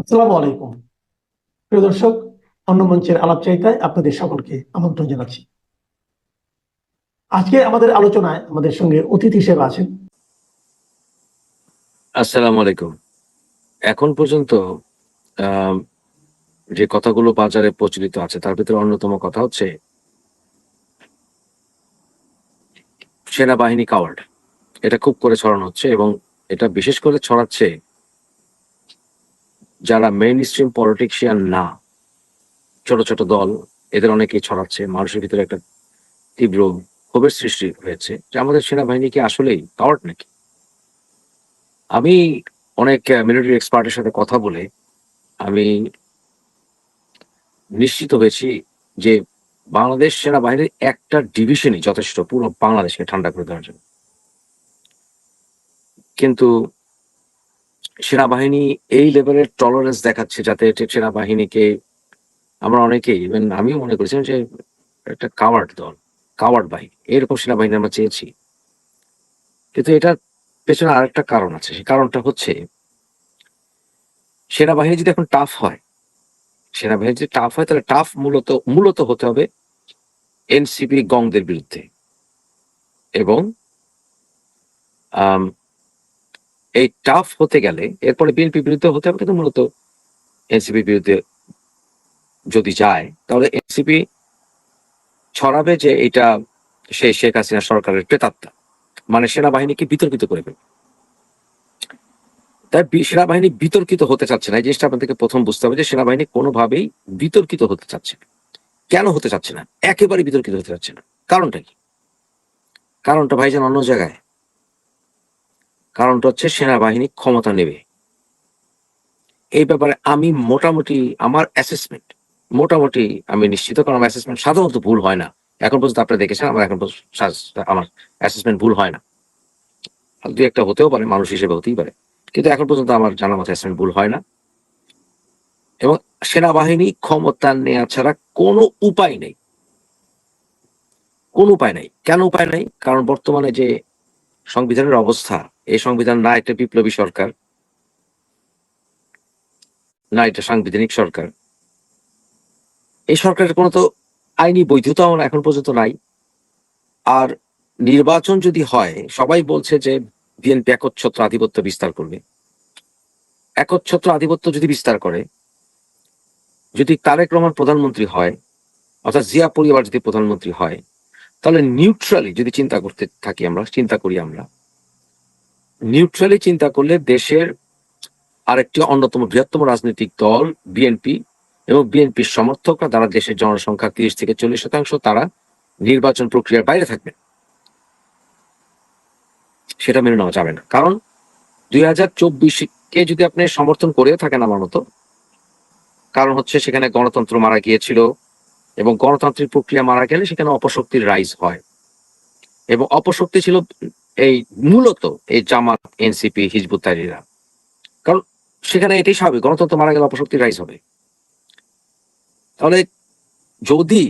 আসসালামু আলাইকুম। প্রিয় দর্শক, অন্য মঞ্চের আলাপচারিতায় আপনাদের সকলকে আমন্ত্রণ জানাচ্ছি। আজকে আমাদের আলোচনায় আমাদের সঙ্গে অতিথি হিসেবে আছেন। আসসালামু আলাইকুম। এখন পর্যন্ত আম যে কথাগুলো বাজারে প্রচলিত আছে তার ভেতরে অন্যতম কথা হচ্ছে সেনাবাহিনী কাওয়ার্ড। এটা খুব করে ছড়ানো হচ্ছে এবং এটা বিশেষ করে ছড়াচ্ছে যারা মেইনস্ট্রিম পলিটিশিয়ান না, ছোট, ছোট দল এদের অনেকেই ছড়াচ্ছে। মানুষের ভিতরে একটা তীব্র ক্ষোভের সৃষ্টি হয়েছে যে আমাদের সেনাবাহিনী কি আসলেই কাওয়ার্ড নাকি? আমি অনেক মিলিটারি এক্সপার্টের সাথে কথা বলে আমি নিশ্চিত হয়েছি যে বাংলাদেশ সেনাবাহিনীর একটা ডিভিশনই যথেষ্ট পুরো বাংলাদেশকে ঠান্ডা করে দেওয়ার জন্য। কিন্তু সেনাবাহিনী এই লেভেলের টলারেন্স দেখাচ্ছে যাতে সেনাবাহিনীকে আমরা অনেকেই ইভেন আমিও মনে করেছিলাম যে একটা কাওয়ার্ড দল, কাওয়ার্ড বাহিনী এরকম সেনাবাহিনী আমরা চেয়েছি। কিন্তু এটার পেছনে আরেকটা কারণ আছে। সেই কারণটা হচ্ছে সেনাবাহিনী যদি এখন টাফ হয়, সেনাবাহিনী যদি টাফ হয় তাহলে টাফ মূলত হতে হবে এনসিপি গংদের বিরুদ্ধে এবং আম এই টাফ হতে গেলে এরপরে বিএনপির বিরুদ্ধে হতে হবে কিন্তু মূলত এনসিপির বিরুদ্ধে যদি যায় তাহলে এনসিপি ছড়াবে যে এটা সেই শেখ হাসিনা সরকারের প্রেতাত্মা, মানে সেনাবাহিনীকে বিতর্কিত করে ফেলবে। তাই সেনাবাহিনী বিতর্কিত হতে চাচ্ছে না, এই জিনিসটা আপনাদেরকে প্রথম বুঝতে হবে যে সেনাবাহিনী কোনোভাবেই বিতর্কিত হতে চাচ্ছে না। কেন হতে চাচ্ছে না? একেবারে বিতর্কিত হতে চাচ্ছে না। কারণটা কি? কারণটা ভাইজান অন্য জায়গায়। কারণটা হচ্ছে সেনাবাহিনী ক্ষমতা নেবে। এই ব্যাপারে আমি মোটামুটি আমার অ্যাসেসমেন্ট মোটামুটি আমি নিশ্চিত, কারণ আমার অ্যাসেসমেন্ট সাধারণত ভুল হয় না। এখন পর্যন্ত আপনারা দেখেছেন আমার এখন পর্যন্ত আমার অ্যাসেসমেন্ট ভুল হয় না। দু একটা হতেও পারে, মানুষ হিসেবে হতেই পারে। কিন্তু এখন পর্যন্ত আমার জানা মতো অ্যাসেসমেন্ট ভুল হয় না। এবং সেনাবাহিনী ক্ষমতা নেওয়া ছাড়া কোনো উপায় নেই। কোনো উপায় নাই। কেন উপায় নাই? কারণ বর্তমানে যে সংবিধানের অবস্থা, এই সংবিধান না একটা বিপ্লবী সরকার, না এটা সাংবিধানিক সরকার। এই সরকারের কোনো তো আইনি বৈধতাও এখন পর্যন্ত নাই। আর নির্বাচন যদি হয়, সবাই বলছে যে বিএনপি একচ্ছত্র আধিপত্য বিস্তার করবে। একচ্ছত্র আধিপত্য যদি বিস্তার করে, যদি তারেক রহমান প্রধানমন্ত্রী হয়, অর্থাৎ জিয়া পরিবার যদি প্রধানমন্ত্রী হয়, তাহলে নিউট্রালি যদি চিন্তা করি আমরা নিউট্রালি চিন্তা করলে দেশের আরেকটি অন্যতম বৃহত্তম রাজনৈতিক দল বিএনপি এবং বিএনপির সমর্থকরা, যারা দেশের জনসংখ্যা 30 থেকে 40% তারা নির্বাচন প্রক্রিয়ার বাইরে থাকবে। সেটা মেনে নেওয়া যাবে না। কারণ 2024-কে যদি আপনি সমর্থন করেও থাকেন আমার মতো, কারণ হচ্ছে সেখানে গণতন্ত্র মারা গিয়েছিল এবং গণতান্ত্রিক প্রক্রিয়া মারা গেলে সেখানে অপশক্তির রাইজ হয় এবং অপশক্তি ছিল এই মূলত এই জামাত, এনসিপি, হিজবুত তাহ্রীররা। কারণ সেখানে এটাই স্বাভাবিক, গণতন্ত্র মারা গেলে অপশক্তির রাইজ হবে। তাহলে যদি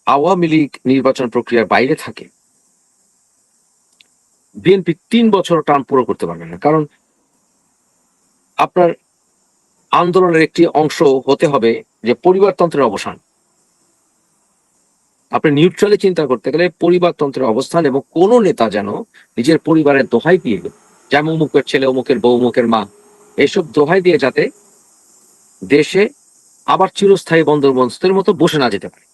আওয়ামী লীগ নির্বাচন প্রক্রিয়ার বাইরে থাকে, বিএনপি 3 বছর টার্ম পুরো করতে পারবে না। কারণ আপনার আন্দোলনের একটি অংশ হতে হবে যে পরিবারতন্ত্রের অবসান। আপনি নিউট্রালি চিন্তা করতে গেলে পরিবারতন্ত্রের অবস্থান এবং কোন নেতা যেন নিজের পরিবারের দোহাই দিয়ে, যেমন অমুকের ছেলে, অমুকের বউ, অমুকের মা, এইসব দোহাই দিয়ে যাতে দেশে আবার চিরস্থায়ী বন্দোবস্তের মতো বসে না যেতে পারে।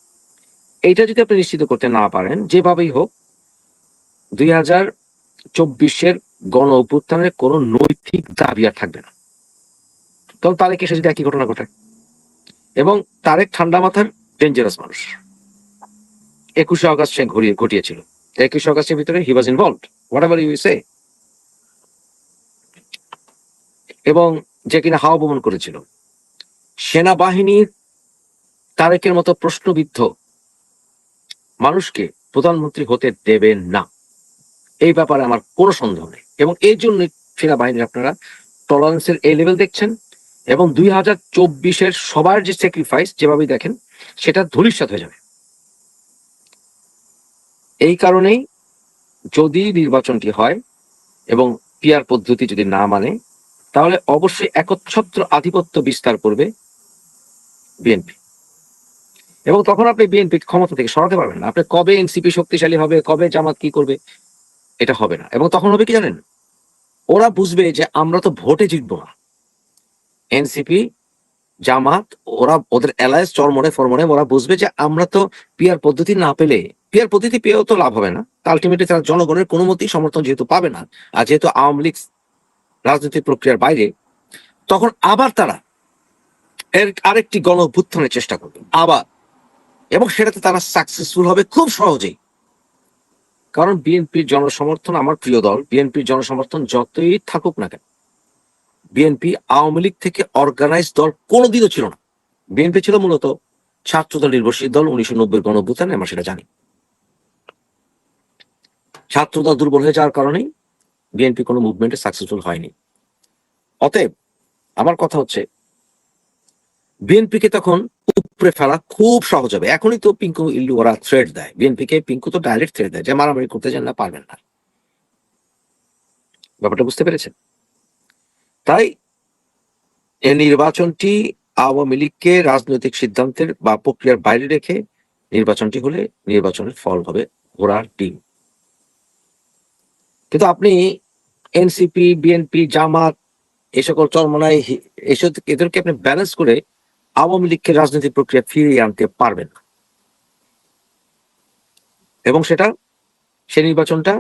এইটা যদি আপনি নিশ্চিত করতে না পারেন, যেভাবেই হোক 2024-এর গণ অভ্যুত্থানের কোন নৈতিক দাবি আর থাকবে না। তখন তারেক এসে যদি একই ঘটনা ঘটায়, এবং তারেক ঠান্ডা মাথার ডেঞ্জারাস মানুষ। 21শে আগস্ট সে ঘটিয়েছিল। 21শে আগস্টের ভিতরে হি ওয়াজ ইনভলভড, হোয়াট এভার ইউ সে। এবং যে কিনা হাওয়া ভবন করেছিল। সেনাবাহিনীর তারেকের মতো প্রশ্নবিদ্ধ মানুষকে প্রধানমন্ত্রী হতে দেবেন না, এই ব্যাপারে আমার কোনো সন্দেহ নেই। এবং এই জন্য সেনাবাহিনীর আপনারা টলারেন্সের এই লেভেল দেখছেন এবং 2024-এর সবার যে স্যাক্রিফাইস যেভাবেই দেখেন সেটা ধূলিসাৎ হয়ে যাবে। এই কারণেই যদি নির্বাচনটি হয় এবং পিআর পদ্ধতি যদি না মানে, তাহলে অবশ্যই একচ্ছত্র আধিপত্য বিস্তার করবে বিএনপি, এবং তখন আপনি বিএনপি ক্ষমতা থেকে সরাতে পারবেন না। আপনি কবে এনসিপি শক্তিশালী হবে, কবে জামাত কি করবে, এটা হবে না। এবং তখন হবে কি জানেন, ওরা বুঝবে যে আমরা তো ভোটে জিতবো না। এনসিপি, জামাত, ওরা ওদের অ্যালায়েন্স চরমনে ফরমনে ওরা বুঝবে যে আমরা তো পিয়ার পদ্ধতি না পেলে, পিয়ার পদ্ধতি পেয়েও তো লাভ হবে না, আলটিমেটলি তারা জনগণের কোনো মতেই সমর্থন যেহেতু পাবে না, আর যেহেতু আওয়ামী লীগ রাজনৈতিক প্রক্রিয়ার বাইরে, তখন আবার তারা এর আরেকটি গণ অভ্যুত্থানের চেষ্টা করবে আবার, এবং সেটাতে তারা সাকসেসফুল হবে খুব সহজেই। কারণ বিএনপির জনসমর্থন, আমার প্রিয় দল, বিএনপির জনসমর্থন যতই থাকুক না কেন, বিএনপি আওয়ামী লীগ থেকে অর্গানাইজ দল কোনোদিনও ছিল না। বিএনপি ছিল মূলত ছাত্রদল নির্ভরশীল দল 1990 গণ অভ্যুত্থানে, আমরা সেটা জানি। ছাত্রদল দুর্বল হয়ে যাওয়ার কারণেই বিএনপি কোনো মুভমেন্টে সাকসেসফুল হয়নি। অতএব আমার কথা হচ্ছে, বিএনপিকে তখন উপরে ফেলা খুব সহজ হবে। এখনই তো পিঙ্কু ইল্লু ওরা থ্রেড দেয় বিএনপিকে, পিঙ্কু তো ডাইরেক্ট থ্রেড দেয় যে মারামারি করতে যান না, পারবেন না। ব্যাপারটা বুঝতে পেরেছেন? তাই এই নির্বাচনটি আওয়ামী লীগকে রাজনৈতিক সিদ্ধান্তের বা প্রক্রিয়ার বাইরে রেখে নির্বাচনটি হলে নির্বাচনের ফল হবে ঘোড়ার ডিম। কিন্তু আপনি এনসিপি, বিএনপি, জামাত, এই সকল চরমনাই, এসব এদেরকে আপনি ব্যালেন্স করে আওয়ামী লীগকে রাজনৈতিক প্রক্রিয়া ফিরিয়ে আনতে পারবেন না, এবং সে নির্বাচনটা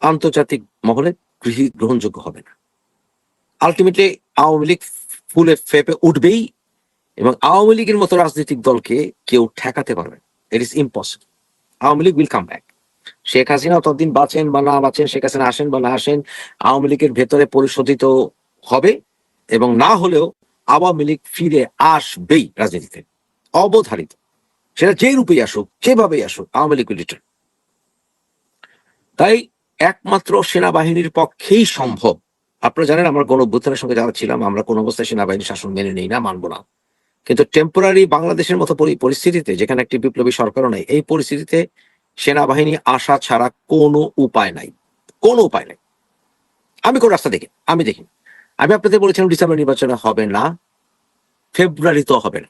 আন্তর্জাতিক মহলে গ্রহণযোগ্য হবে না। আলটিমেটলি আওয়ামী লীগ ফুলে ফেপে উঠবেই, এবং আওয়ামী লীগের মতো রাজনৈতিক দলকে কেউ ঠেকাতে পারবে, it is impossible. Awami League will come back. Sheikh Hasina ততদিন বাঁচেন বা না বাঁচেন, শেখ হাসিনা আসেন বা না আসেন, আওয়ামী লীগের ভেতরে পরিশোধিত হবে, এবং না হলেও আওয়ামী লীগ ফিরে আসবেই রাজনীতিতে, অবধারিত। সেটা যে রূপেই আসুক, যেভাবেই আসুক, আওয়ামী লীগ উইল রিটার্ন। তাই একমাত্র সেনাবাহিনীর পক্ষেই সম্ভব। আপনারা জানেন আমরা গণ অভ্যুত্থানের সঙ্গে যারা ছিলাম, আমরা কোন অবস্থায় সেনাবাহিনীর শাসন মেনে নেই না, মানবো না। কিন্তু টেম্পোরারি বাংলাদেশের মতো পরিস্থিতিতে, যেখানে একটি বিপ্লবী সরকারও নাই, এই পরিস্থিতিতে সেনাবাহিনী আসা ছাড়া কোনো উপায় নাই, কোনো উপায় নাই। আমি কোন রাস্তা দেখি, আমি দেখি। আমি আপনাদের বলেছিলাম ডিসেম্বর নির্বাচনে হবে না, ফেব্রুয়ারি তো হবে না।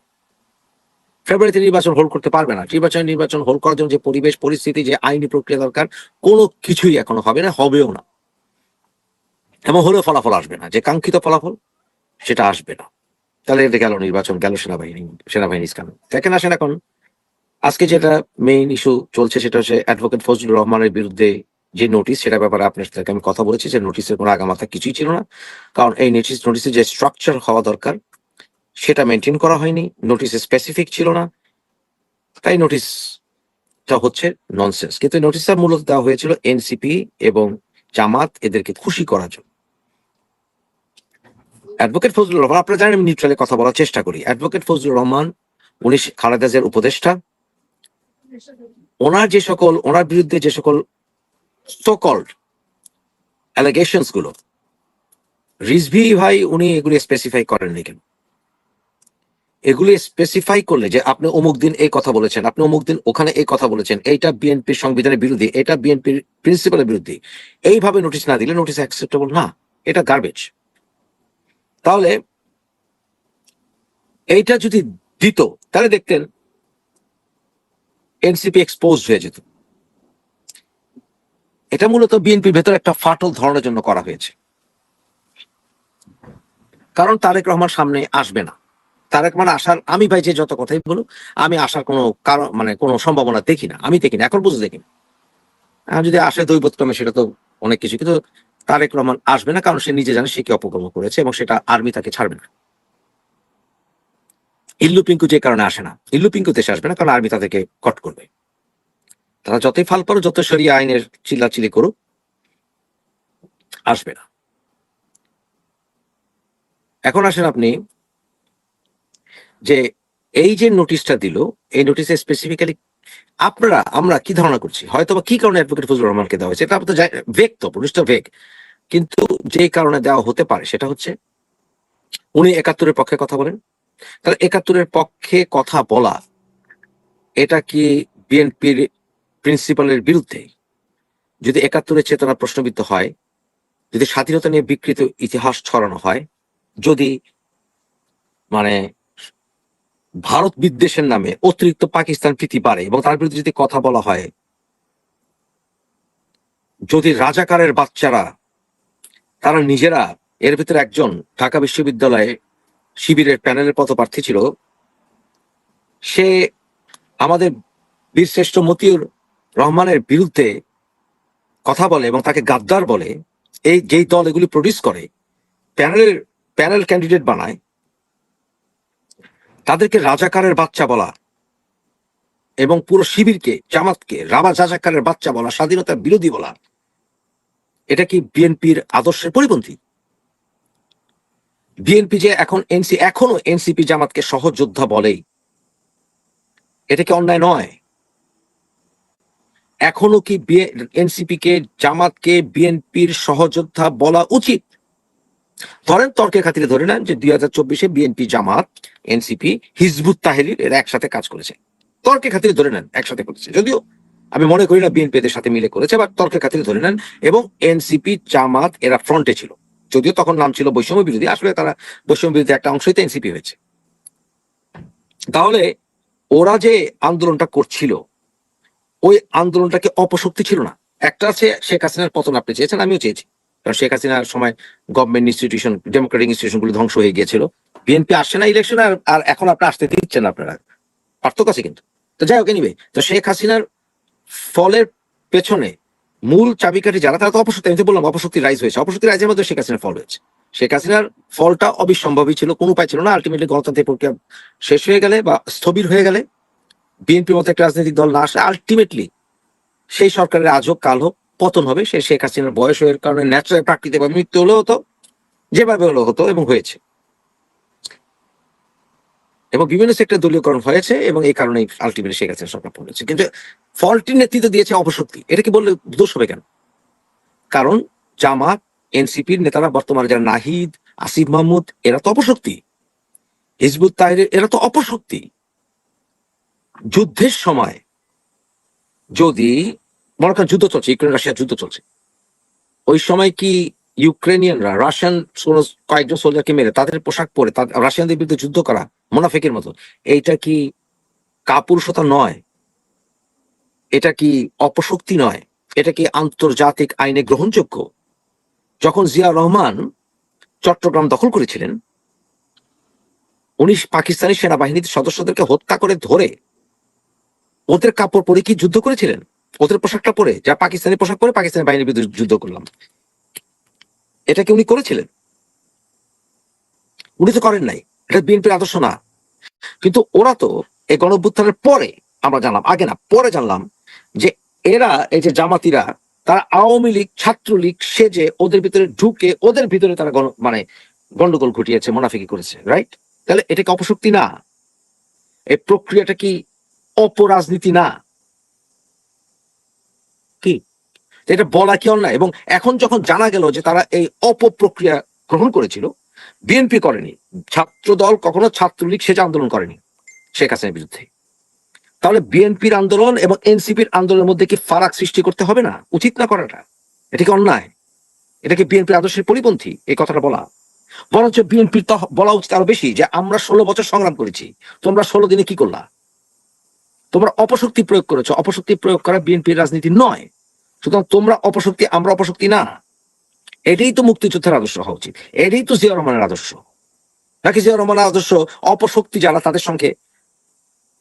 ফেব্রুয়ারিতে নির্বাচন হোল্ড করতে পারবে না। নির্বাচন হোল্ড করার জন্য যে পরিবেশ পরিস্থিতি, যে আইনি প্রক্রিয়া দরকার, কোনো কিছুই এখনো হবে না, হবেও না, এবং হলেও ফলাফল আসবে না, যে কাঙ্ক্ষিত ফলাফল সেটা আসবে না। তাহলে এটা গেল নির্বাচন, গেল সেনাবাহিনী কেন দেখেন। আসেন এখন আজকে যেটা মেইন ইস্যু চলছে, সেটা হচ্ছে অ্যাডভোকেট ফজলুর রহমানের বিরুদ্ধে যে নোটিশ, সেটা ব্যাপারে আপনার সাথে আমি কথা বলেছি যে নোটিশের কোনো আগামাথা কিছুই ছিল না। কারণ এই নোটিসের যে স্ট্রাকচার হওয়া দরকার সেটা মেনটেন করা হয়নি, নোটিসে স্পেসিফিক ছিল না, তাই নোটিশটা হচ্ছে ননসেন্স। কিন্তু নোটিশটা মূলত দেওয়া হয়েছিল এনসিপি এবং জামাত এদেরকে খুশি করার জন্য। অ্যাডভোকেট ফজলুর রহমান, আপনারা জানেন আমি নিউট্রালি কথা বলার চেষ্টা করি। অ্যাডভোকেট ফজলুর রহমান উনি খালেদা জিয়ার উপদেষ্টা। ওনার বিরুদ্ধে যে সকল সো-কল্ড অ্যালিগেশনস গুলো, রিজভী ভাই উনি এগুলি স্পেসিফাই করেননি কেন? এগুলি স্পেসিফাই করলে যে আপনি অমুক দিন এই কথা বলেছেন, আপনি অমুক দিন ওখানে এই কথা বলেছেন, এইটা বিএনপির সংবিধানের বিরোধী, এটা বিএনপির প্রিন্সিপালের বিরোধী, এইভাবে নোটিশ না দিলে নোটিশ অ্যাকসেপ্টেবল না, এটা গার্বেজ। তাহলে এইটা যদি দিত, তাহলে দেখতেন এনসিপি এক্সপোজ হয়ে যেত। এটা মূলত বিএনপির ভেতর একটা ফাটল ধরানোর জন্য করা হয়েছে। কারণ তারেক রহমান সামনে আসবে না। তারেক মানে আসার, আমি ভাই যে যত কথাই বলুক, আমি আসার কোনো কারণ মানে কোনো সম্ভাবনা দেখি না, আমি দেখি না, এখন বুঝে দেখি না। যদি আসে দৈবতক্রমে সেটা তো অনেক কিছু, কিন্তু তারেক রহমান আসবে না, কারণ সে নিজে জানে সে কি অপকর্ম করেছে, এবং সেটা আর্মি তাকে ছাড়বে না। ইল্লু পিঙ্কু যে কারণে আসে না, ইল্লু পিঙ্কু দেশে আসবে না, কারণ আর্মি তাদেরকে কট করবে। তারা যতই ফাল পারো, যত শরিয়া আইনের চিল্লাচিল্লি করুক, আসবে না। এখন আসেন আপনি যে এই যে নোটিশটা দিল, এই নোটিশে স্পেসিফিক্যালি আমরা কি ধারণা করছি, হয়তো বা কি কারণে অ্যাডভোকেট ফজলুর রহমানকে দেওয়া হয়েছে, এটা তো ভেগ, তো পুলিশটা ভেগ, কিন্তু যে কারণে দেওয়া হতে পারে সেটা হচ্ছে উনি ৭১-এর পক্ষে কথা বলেন। তাহলে ৭১-এর পক্ষে কথা বলা, এটা কি বিএনপির প্রিন্সিপালের বিরুদ্ধে? যদি ৭১-এর চেতনা প্রশ্নবিদ্ধ হয়, যদি স্বাধীনতা নিয়ে বিকৃত ইতিহাস ছড়ানো হয়, যদি মানে ভারত বিদ্বেষের নামে অতিরিক্ত পাকিস্তান প্রীতি বাড়ে এবং তার বিরুদ্ধে যদি কথা বলা হয়, যদি রাজাকারের বাচ্চারা তারা নিজেরা, এর ভিতরে একজন ঢাকা বিশ্ববিদ্যালয়ে শিবিরের প্যানেলের পদপ্রার্থী ছিল, সে আমাদের বীরশ্রেষ্ঠ মতিউর রহমানের বিরুদ্ধে কথা বলে এবং তাকে গাদ্দার বলে, এই যেই দল এগুলি প্রডিউস করে, প্যানেল ক্যান্ডিডেট বানায়, তাদেরকে রাজাকারের বাচ্চা বলা এবং পুরো শিবিরকে, জামাতকে রাজাকারের বাচ্চা বলা, স্বাধীনতার বিরোধী বলা, এটা কি বিএনপির আদর্শের পরিপন্থী? বিএনপি যে এখনো এনসিপি জামাতকে সহযোদ্ধা বলেই, এটা কি অন্যায় নয়? এখনো কি এনসিপি কে, জামাতকে বিএনপির সহযোদ্ধা বলা উচিত? ধরেন তর্কের খাতিরে ধরে নেন যে 2024-এ বিএনপি, জামাত, এনসিপি, হিজবুত তাহরির এরা একসাথে কাজ করেছে। তর্কের খাতিরে ধরে নেন একসাথে করেছে, যদিও আমি মনে করি না বিএনপি এদের সাথে মিলে করেছে, বা তর্কের খাতিরে ধরে নেন। এবং এনসিপি, জামাত এরা ফ্রন্টে ছিল, যদিও তখন নাম ছিল বৈষম্য বিরোধী, আসলে তারা বৈষম্য বিরোধী একটা অংশই তো এনসিপি হয়েছে। তাহলে ওরা যে আন্দোলনটা করছিল, ওই আন্দোলনটাকে অপশক্তি ছিল না? একটা আছে শেখ হাসিনার পতন, আপনি চেয়েছেন, আমিও চেয়েছি, কারণ শেখ হাসিনার সময় গভর্নমেন্ট ইনস্টিটিউশন, ডেমোক্রেটিক ইনস্টিটিউশন গুলো ধ্বংস হয়ে গিয়েছিল। বিএনপি আসছে না ইলেকশনে, আর এখন আপনি আসতে দিচ্ছেন আপনারা, পার্থক্য আছে কিন্তু। তো যাই হোক, এনিওয়ে, তো শেখ হাসিনার ফলের পেছনে মূল চাবিকাঠি যারা, তারা তো অপশক্তি। আমি তো বললাম অপশক্তি রাইজ হয়েছে, অপশক্তি রাইজের মধ্যে শেখ হাসিনার ফল হয়েছে। শেখ হাসিনার ফলটা অবিসম্ভাবী ছিল, কোনো উপায় ছিল না। আলটিমেটলি গণতান্ত্রিক প্রক্রিয়া শেষ হয়ে গেলে বা স্থবির হয়ে গেলে, বিএনপির মতো একটা রাজনৈতিক দল না আসলে, আলটিমেটলি সেই সরকারের আজ হোক কাল হোক পতন হবে। সে শেখ হাসিনার বয়স হয়ে কারণে ন্যাচারাল, প্রাকৃতিক বা মৃত্যু হলেও হতো, যেভাবে হলো হতো এবং হয়েছে, এবং বিভিন্ন সেক্টর দলীয়করণ হয়েছে, এবং এই কারণেই আলটিমেটলি শেখ হাসিনা সরকার পড়েছে। কিন্তু ফলটির নেতৃত্ব দিয়েছে অপশক্তি, এটা কি বললে দোষ হবে কেন? কারণ জামাত, এনসিপির নেতারা বর্তমানে যারা, নাহিদ, আসিফ মাহমুদ, এরা তো অপশক্তি। হিজবুত তাহরির এরা তো অপশক্তি। যুদ্ধের সময় যদি মনে করেন যুদ্ধ চলছে, ইউক্রেন রাশিয়ার যুদ্ধ চলছে, ওই সময় কি ইউক্রেনিয়ানরা রাশিয়ান কয়েকজন সোলজারকে মেরে তাদের পোশাক পরে রাশিয়ানদের বিরুদ্ধে যুদ্ধ করা মুনাফিকের মতো, এইটা কি কাপুরুষতা নয়? এটা কি অপশক্তি নয়? এটা কি আন্তর্জাতিক আইনে গ্রহণযোগ্য? যখন জিয়া রহমান চট্টগ্রাম দখল করেছিলেন, উনি পাকিস্তানি সেনাবাহিনীর সদস্যদেরকে হত্যা করে ধরে ওদের কাপড় পরে কি যুদ্ধ করেছিলেন? ওদের পোশাকটা পরে, যা পাকিস্তানি পোশাক পরে পাকিস্তানি বাহিনীর বিরুদ্ধে যুদ্ধ করলাম, এটা কি উনি করেছিলেন? উনি তো করেন নাই। এটা বিএনপির আদর্শ না। কিন্তু ওরা তো এই গণঅভ্যুত্থানের পরে আমরা জানলাম, আগে না পরে জানলাম, যে এরা, এই যে জামাতিরা, তারা আওয়ামী লীগ, ছাত্রলীগ সেজে ওদের ভিতরে ঢুকে, ওদের ভিতরে তারা গন্ডগোল ঘটিয়েছে, মুনাফিকি করেছে, রাইট? তাহলে এটা কি অপশক্তি না? এই প্রক্রিয়াটা কি অপরাজনীতি না? কি এটা বলা কি অন্যায়? এবং এখন যখন জানা গেল যে তারা এই অপপ্রক্রিয়া গ্রহণ করেছিল, বিএনপি করেনি, ছাত্র দল কখনো ছাত্রলীগ সেজে আন্দোলন করেনি শেখ হাসিনার বিরুদ্ধে, তাহলে বিএনপির আন্দোলন এবং এনসিপির আন্দোলনের মধ্যে কি ফারাক সৃষ্টি করতে হবে না? উচিত না করাটা? এটা কি অন্যায়? এটা কি বিএনপির আদর্শের পরিপন্থী এই কথাটা বলা? বরঞ্চ বিএনপির তো বলা উচিত আরো বেশি, যে আমরা 16 বছর সংগ্রাম করেছি, তোমরা 16 দিনে কি করলা? তোমরা অপশক্তি প্রয়োগ করেছো। অপশক্তি প্রয়োগ করা বিএনপির রাজনীতি নয়। সুতরাং তোমরা অপশক্তি, আমরা অপশক্তি না। এটাই তো মুক্তিযুদ্ধের আদর্শ হওয়া উচিত, এটাই তো জিয়া রহমানের আদর্শ। নাকি জিয়া রহমানের আদর্শ অপশক্তি যারা, তাদের সঙ্গে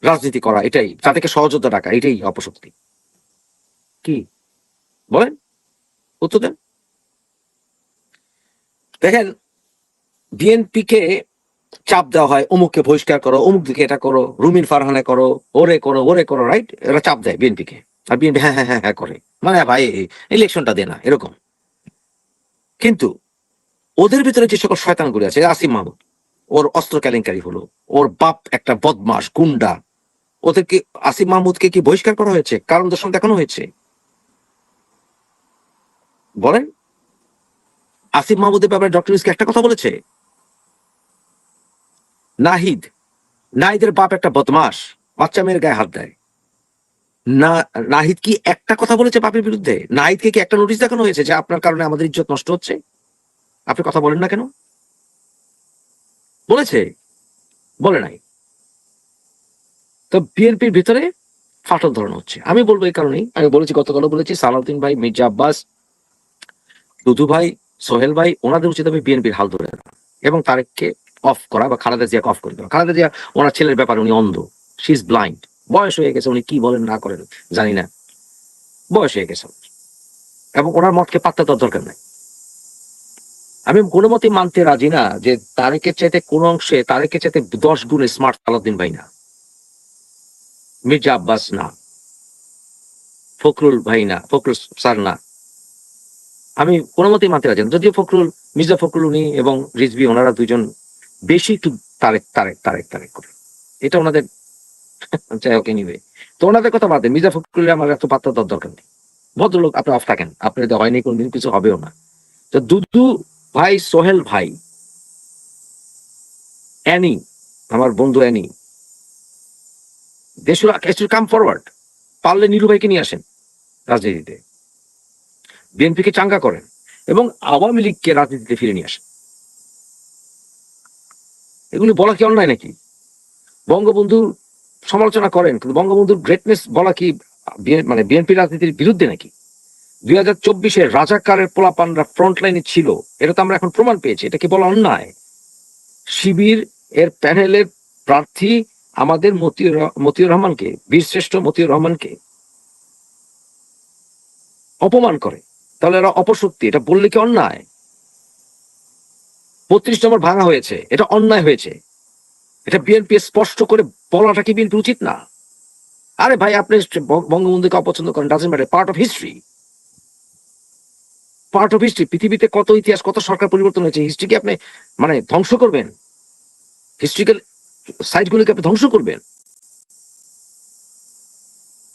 রাজনীতি করা, এটাই তাদেরকে সহযোদ্ধা ডাকা, এটাই অপশক্তি? কি বলেন, উত্তর দেন। দেখেন, বিএনপি কে চাপ দেওয়া হয়, অমুককে বহিষ্কার করো, অমুক দিকে এটা করো, রুমিন ফারহানে করো, ওরে করো, ওরে করো, রাইট? এরা চাপ দেয় বিএনপি কে, আর বিএনপি হ্যাঁ হ্যাঁ হ্যাঁ হ্যাঁ করে, মানে ভাই ইলেকশনটা দে না, এরকম। কিন্তু ওদের ভিতরে যে সকল শয়তানগুলি আছে, আসিফ মাহমুদ, ওর অস্ত্র কেলেঙ্কারি হলো, ওর বাপ একটা বদমাস গুন্ডা, ওদেরকে, আসিফ মাহমুদকে কি বহিষ্কার করা হয়েছে? কারণ দর্শন দেখানো হয়েছে? বলেন, আসিফ মাহমুদের ব্যাপারে ডক্টর ইউনূস একটা কথা বলেছে? নাহিদের বাপ একটা বদমাস, বাচ্চা মেয়ের গায়ে হাত দেয়, না, নাহিদ কি একটা কথা বলেছে বাপের বিরুদ্ধে? নাহিদকে কি একটা নোটিশ দেখানো হয়েছে যে আপনার কারণে আমাদের ইজ্জত নষ্ট হচ্ছে, আপনি কথা বলেন না কেন? বলেছে? বলে নাই। তো বিএনপির ভিতরে ফাটল ধরানো হচ্ছে। আমি বলবো এই কারণেই, আমি বলেছি, গতকালও বলেছি, সালাউদ্দিন ভাই, মির্জা আব্বাস, দুদু ভাই, সোহেল ভাই, ওনাদের উচিত হবে বিএনপির হাল ধরে নেওয়া এবং তারেককে অফ করা বা খালেদা জিয়াকে অফ করে দেওয়া। খালেদা জিয়া ওনার ছেলের ব্যাপারে উনি অন্ধ, শি ইজ ব্লাইন্ড, বয়স হয়ে গেছে, উনি কি বলেন না করেন জানি না, বয়স হয়ে গেছে এবং ওনার মতকে পাত্তা দেওয়ার দরকার নাই। আমি কোনো মতে মানতে রাজি না যে তারেকের চাইতে কোন অংশে, তারেকের চাইতে 10 গুণে স্মার্ট সালাউদ্দিন ভাই না, মির্জা আব্বাস না, ফখরুল ভাই না, ফখরুল স্যার না। আমি কোনো মতেই মানতে রাজি না। যদিও ফখরুল, মির্জা ফখরুল উনি এবং রিজভী ওনারা দুইজন বেশি একটু তারেক তারেক তারেক তারেক করে, এটা ওনাদের যাই হোক নিবে। তো ওনাদের কথা বাদে, মির্জা ফখরুল আমার এত পাত্তা দেওয়ার দরকার নেই। ভদ্রলোক, আপনি অফ থাকেন, আপনার এটা হয়নি, কোনদিন কিছু হবেও না। তো দুদু ভাই, সোহেল ভাই, অ্যানি, আমার বন্ধু any, they should come forward. পারলে নীরু ভাইকে নিয়ে আসেন রাজনীতিতে, বিএনপিকে চাঙ্গা করেন এবং আওয়ামী লীগকে রাজনীতিতে ফিরে নিয়ে আসেন। এগুলি বলা কি অন্যায় নাকি? বঙ্গবন্ধু সমালোচনা করেন, কিন্তু বঙ্গবন্ধুর গ্রেটনেস বলা কি মানে বিএনপি রাজনীতির বিরুদ্ধে নাকি? 2024-এ রাজাকারের পোলাপানরা ফ্রন্ট লাইনে ছিল, এটা তো আমরা এখন প্রমাণ পেয়েছি। এটা কি বলা অন্যায়? শিবির এর প্যানেলের প্রার্থী আমাদের মতিউর রহমানকে, বীরশ্রেষ্ঠ মতিউর রহমানকে অপমান করে, তাহলে এরা অপশক্তি, এটা বললে কি অন্যায়? 32 নম্বর ভাঙা হয়েছে, এটা অন্যায় হয়েছে, এটা বিএনপি স্পষ্ট করে বলাটা কি বিএনপি উচিত না? আরে ভাই, আপনি বঙ্গবন্ধুকে অপছন্দ করেন, doesn't matter, part of history, part of history. পৃথিবীতে কত ইতিহাস, কত সরকার পরিবর্তন হয়েছে, হিস্ট্রি কি আপনি মানে ধ্বংস করবেন? হিস্ট্রিক্যাল সাইটগুলোকে আপনি ধ্বংস করবেন?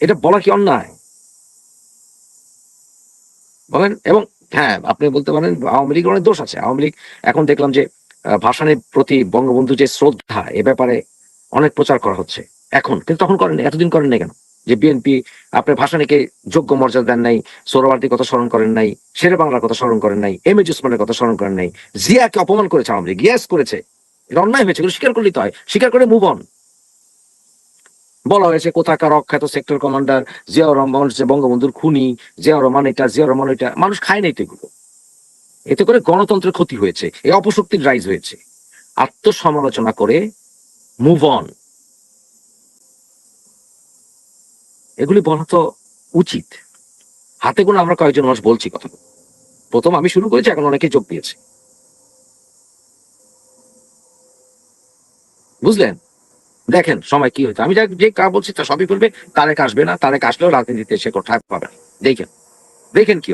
এটা বলা কি অন্যায় বলেন? এবং হ্যাঁ, আপনি বলতে পারেন আওয়ামী লীগের অনেক দোষ আছে। আওয়ামী লীগ, এখন দেখলাম যে ভাসানের প্রতি বঙ্গবন্ধু যে শ্রদ্ধা, এ ব্যাপারে অনেক প্রচার করা হচ্ছে এখন, কিন্তু তখন করেন, এতদিন করেন নাই কেন? যে বিএনপি আপনার ভাসানীকে যোগ্য মর্যাদা দেন নাই, সোহরাওয়ার্দীর কথা স্মরণ করেন নাই, শেরে বাংলার কথা স্মরণ করেন নাই, এম এ ওসমানের কথা স্মরণ করেন নাই, জিয়াকে অপমান করেছে আওয়ামী লীগ, ইয়েস করেছে, এটা অন্যায় হয়েছে, এগুলো স্বীকার করলেই তো হয়, স্বীকার করে মুভ অন। বলা হয়েছে কোথাকার অখ্যাত সেক্টর কমান্ডার জিয়াউর রহমান হচ্ছে বঙ্গবন্ধুর খুনি, জিয়াউর রহমান এটা, জিয়াউর রহমান এটা, মানুষ খায় নাই তো এগুলো। এতে করে গণতন্ত্রের ক্ষতি হয়েছে, এই অপশক্তির রাইজ হয়েছে। আত্মসমালোচনা করে মুভ অন, এগুলি বলা তো উচিত। হাতে গোনা আমরা কয়েকজন মানুষ বলছি কথা, প্রথম আমি শুরু করেছি, এখন অনেকে যোগ দিয়েছে, বুঝলেন? দেখেন সময় কি হয়েছে, আমি যে কা বলছি তা সবই বলবে, তারেক আসবে না, তারেক আসলেও রাজনীতিতে সে কোথায় পাবে না। দেখেন, দেখেন কি